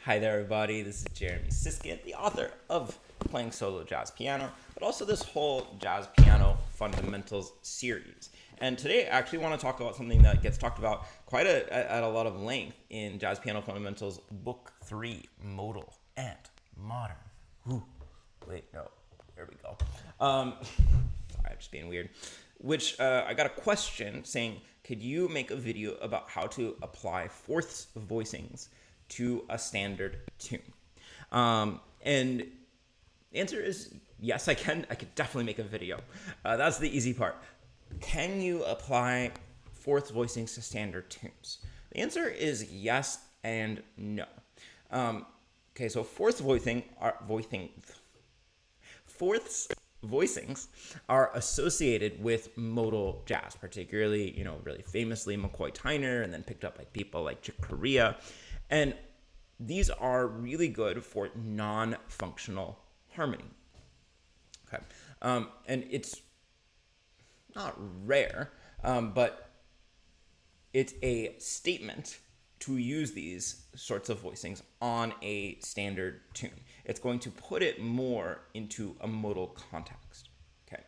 Hi there, everybody. This is Jeremy Siskind, the author of Playing Solo Jazz Piano, but also this whole Jazz Piano Fundamentals series. And today I actually want to talk about something that gets talked about at a lot of length in Jazz Piano Fundamentals Book 3, Modal and Modern. There we go. Sorry, I'm just being weird. Which I got a question saying, could you make a video about how to apply fourths voicings to a standard tune? And the answer is yes, I can. I could definitely make a video. That's the easy part. Can you apply fourths voicings to standard tunes? The answer is yes and no. Okay, so fourths voicings are associated with modal jazz, particularly, really famously McCoy Tyner, and then picked up by people like Chick Corea. And these are really good for non-functional harmony. Okay. And it's not rare, but it's a statement to use these sorts of voicings on a standard tune. It's going to put it more into a modal context. Okay.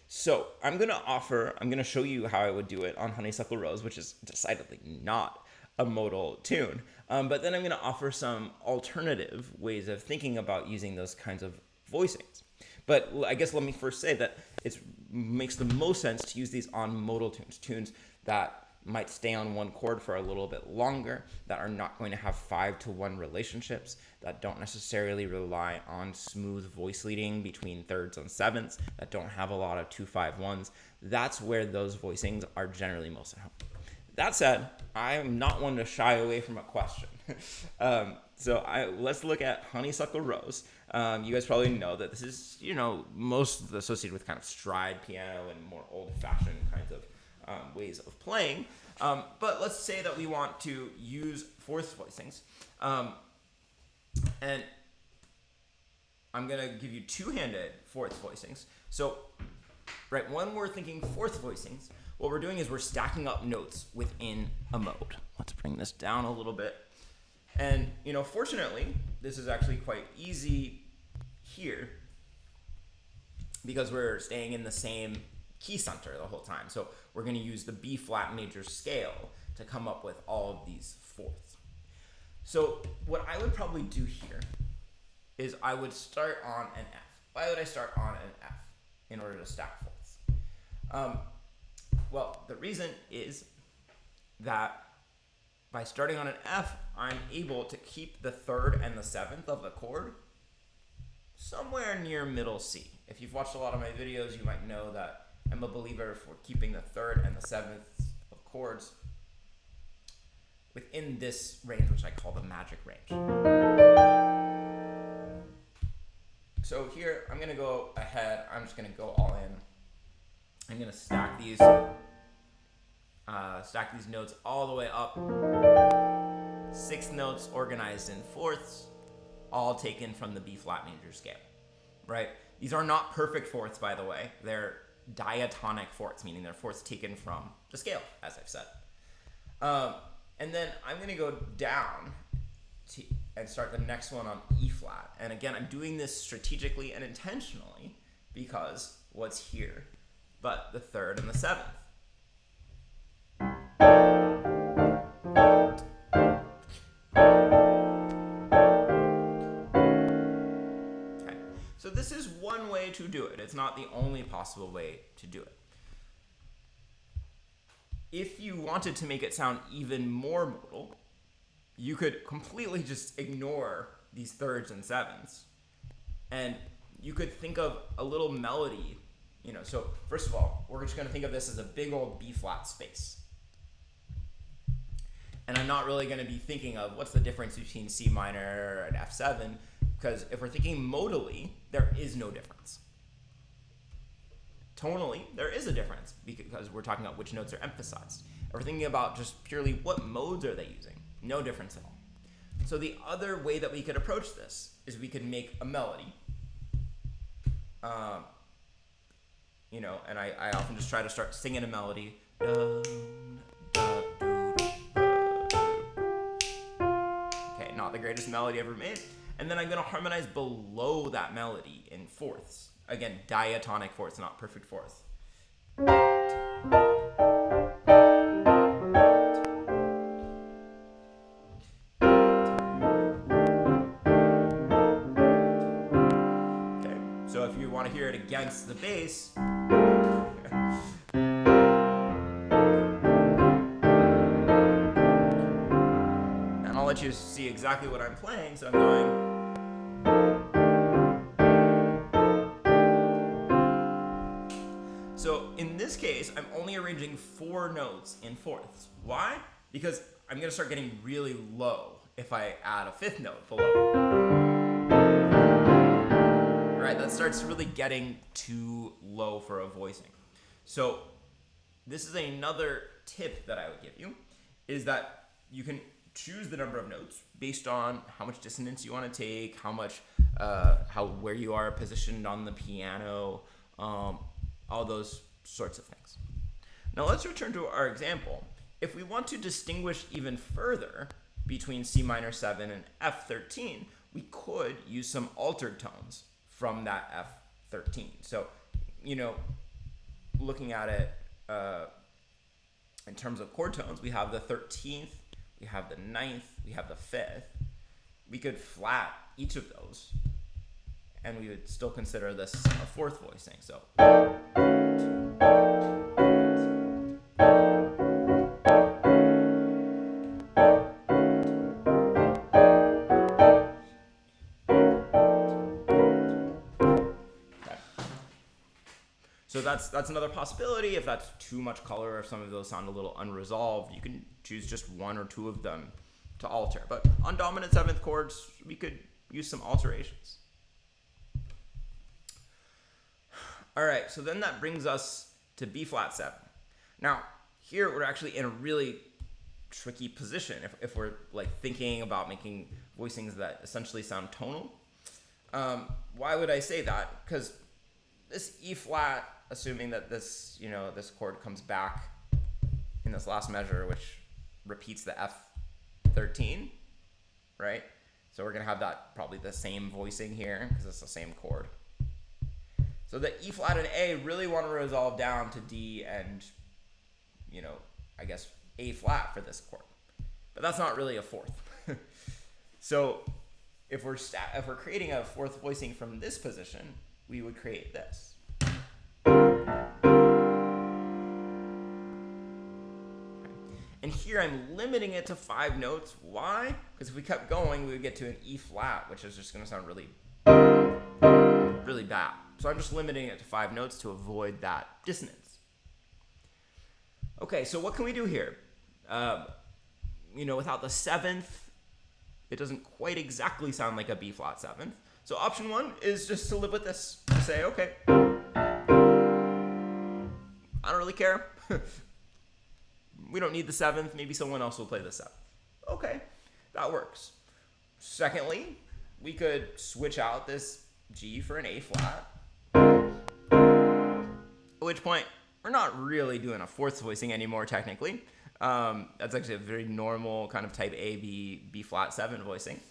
So I'm going to show you how I would do it on Honeysuckle Rose, which is decidedly not a modal tune. But then I'm going to offer some alternative ways of thinking about using those kinds of voicings. But I guess let me first say that it makes the most sense to use these on modal tunes that might stay on one chord for a little bit longer, that are not going to have 5-to-1 relationships, that don't necessarily rely on smooth voice leading between thirds and sevenths, that don't have a lot of 2-5-1s. That's where those voicings are generally most at home. That said, I am not one to shy away from a question. Let's look at Honeysuckle Rose. You guys probably know that this is, most associated with kind of stride piano and more old-fashioned kinds of ways of playing. But let's say that we want to use fourths voicings. And I'm going to give you two-handed fourths voicings. So, right, when we're thinking fourths voicings, what we're doing is we're stacking up notes within a mode. Let's bring this down a little bit. And, fortunately, this is actually quite easy here because we're staying in the same key center the whole time. So we're going to use the B flat major scale to come up with all of these fourths. So what I would probably do here is I would start on an F. Why would I start on an F in order to stack fourths? Well, the reason is that by starting on an F, I'm able to keep the third and the seventh of the chord somewhere near middle C. If you've watched a lot of my videos, you might know that I'm a believer for keeping the third and the seventh of chords within this range, which I call the magic range. So here, I'm going to go ahead. I'm just going to go all in. I'm going to stack these notes all the way up. 6 notes organized in fourths, all taken from the B flat major scale, right? These are not perfect fourths, by the way. They're diatonic fourths, meaning they're fourths taken from the scale, as I've said. And then I'm going to go down and start the next one on E flat. And again, I'm doing this strategically and intentionally because what's here but the third and the seventh. Okay. So this is one way to do it. It's not the only possible way to do it. If you wanted to make it sound even more modal, you could completely just ignore these thirds and sevenths. And you could think of a little melody, So first of all, we're just going to think of this as a big old B flat space. And I'm not really going to be thinking of what's the difference between C minor and F7, because if we're thinking modally, there is no difference. Tonally, there is a difference because we're talking about which notes are emphasized. If we're thinking about just purely what modes are they using, no difference at all. So the other way that we could approach this is we could make a melody. And I often just try to start singing a melody. Okay, not not the greatest melody ever made. And then I'm going to harmonize below that melody in fourths. Again, diatonic fourths, not perfect fourths. Okay, so if you want to hear it against the bass, I'll let you see exactly what I'm playing. So I'm going. So in this case, I'm only arranging 4 notes in fourths. Why? Because I'm going to start getting really low if I add a 5th note below. Right, that starts really getting too low for a voicing. So this is another tip that I would give you, is that you can choose the number of notes based on how much dissonance you want to take, how much, where you are positioned on the piano, all those sorts of things. Now let's return to our example. If we want to distinguish even further between C minor 7 and F13, we could use some altered tones from that F13. So, looking at it in terms of chord tones, we have the 13th, we have the 9th, we have the 5th. We could flat each of those, and we would still consider this a 4th voicing. So. So that's another possibility. If that's too much color, or if some of those sound a little unresolved, you can choose just 1 or 2 of them to alter. But on dominant 7th chords, we could use some alterations. All right, so then that brings us to B flat 7. Now, here we're actually in a really tricky position if we're like thinking about making voicings that essentially sound tonal. Why would I say that? Because this E flat, assuming that this, this chord comes back in this last measure, which repeats the F13, right? So we're gonna have that probably the same voicing here because it's the same chord. So the E flat and A really want to resolve down to D and, I guess A flat for this chord, but that's not really a 4th. So if we're creating a 4th voicing from this position, we would create this. And here I'm limiting it to 5 notes. Why? Because if we kept going, we would get to an E flat, which is just going to sound really, really bad. So I'm just limiting it to 5 notes to avoid that dissonance. Okay, so what can we do here? Without the 7th, it doesn't quite exactly sound like a B flat 7th. So option 1 is just to live with this. To say, okay, I don't really care. We don't need the 7th. Maybe someone else will play the 7th. Okay, that works. Secondly, we could switch out this G for an A flat. At which point, we're not really doing a 4th voicing anymore, technically. That's actually a very normal kind of type A, B flat 7 voicing.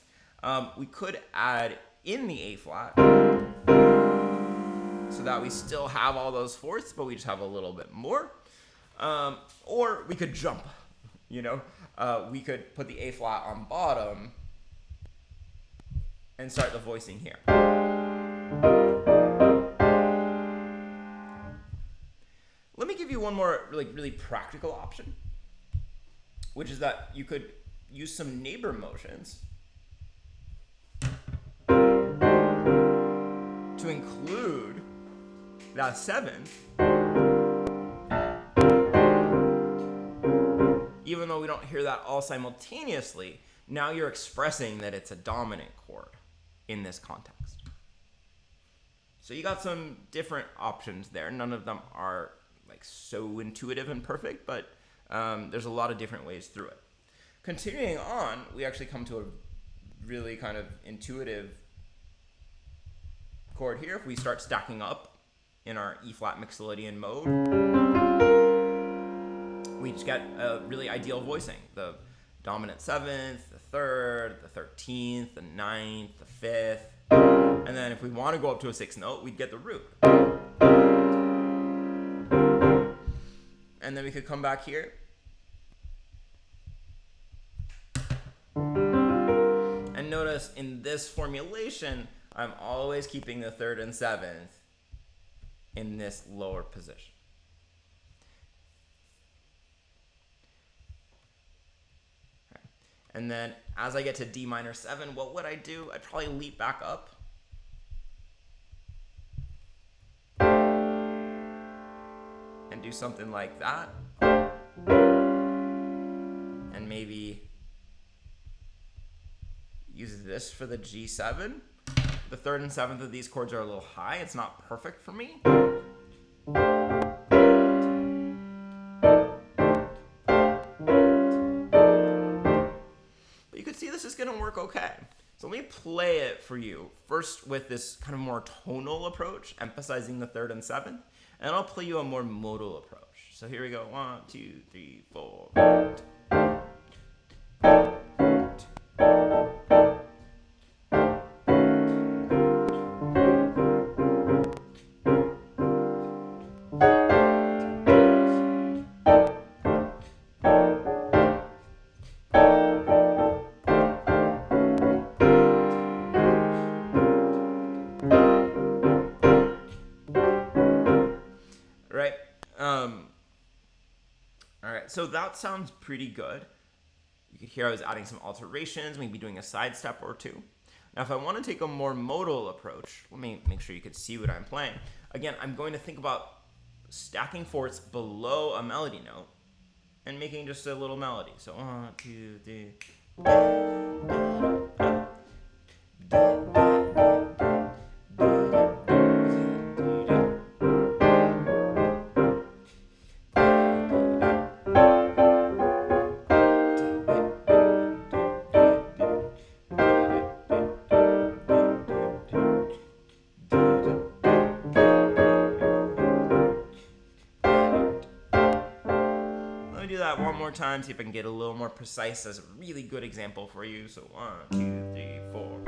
We could add in the A flat so that we still have all those 4ths, but we just have a little bit more. Or we could jump, we could put the A flat on bottom and start the voicing here. Let me give you one more really practical option, which is that you could use some neighbor motions to include that 7th, even though we don't hear that all simultaneously. Now you're expressing that it's a dominant chord in this context. So you got some different options there. None of them are so intuitive and perfect, but there's a lot of different ways through it. Continuing on, we actually come to a really kind of intuitive chord here. If we start stacking up in our E flat Mixolydian mode, we just get a really ideal voicing. The dominant 7th, the 3rd, the 13th, the 9th, the 5th. And then if we want to go up to a 6th note, we'd get the root. And then we could come back here. And notice in this formulation, I'm always keeping the 3rd and 7th in this lower position. Okay. And then as I get to D minor 7, what would I do? I'd probably leap back up. And do something like that. And maybe use this for the G7. The 3rd and 7th of these chords are a little high. It's not perfect for me. But you can see this is going to work okay. So let me play it for you. First with this kind of more tonal approach, emphasizing the 3rd and 7th. And I'll play you a more modal approach. So here we go. 1, 2, 3, 4. All right, so that sounds pretty good. You could hear I was adding some alterations, maybe doing a side step or two. Now, if I want to take a more modal approach, let me make sure you could see what I'm playing. Again, I'm going to think about stacking fourths below a melody note and making just a little melody. So 1, 2, 3. Do that one more time, see if I can get a little more precise as a really good example for you. So 1, 2, 3, 4.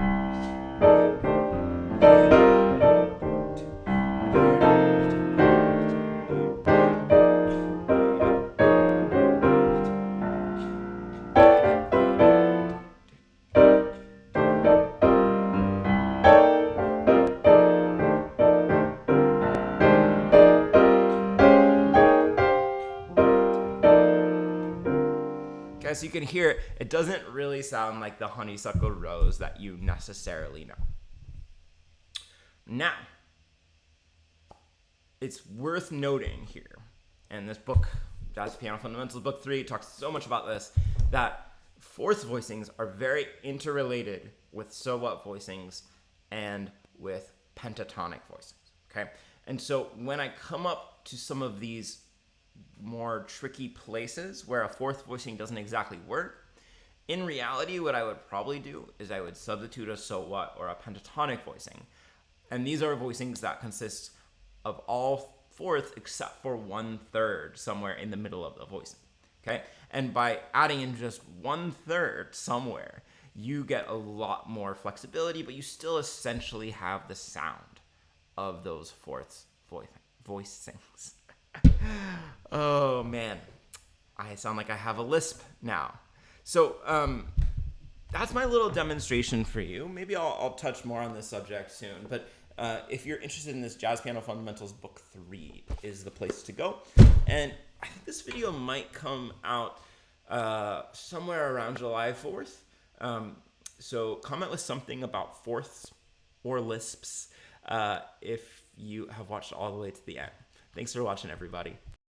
As you can hear, it doesn't really sound like the Honeysuckle Rose that you necessarily know. Now, it's worth noting here, and this book, Jazz Piano Fundamentals, Book 3, talks so much about this, that fourth voicings are very interrelated with so what voicings and with pentatonic voicings, okay? And so when I come up to some of these more tricky places where a fourth voicing doesn't exactly work, in reality, what I would probably do is I would substitute a so what or a pentatonic voicing. And these are voicings that consist of all fourths except for 1/3 somewhere in the middle of the voicing. Okay? And by adding in just 1/3 somewhere, you get a lot more flexibility, but you still essentially have the sound of those fourths voicings. Oh man, I sound like I have a lisp now. So that's my little demonstration for you. Maybe I'll touch more on this subject soon, but if you're interested in this, Jazz Piano Fundamentals Book 3 is the place to go. And I think this video might come out somewhere around July 4th. So comment with something about fourths or lisps if you have watched all the way to the end. Thanks for watching, everybody.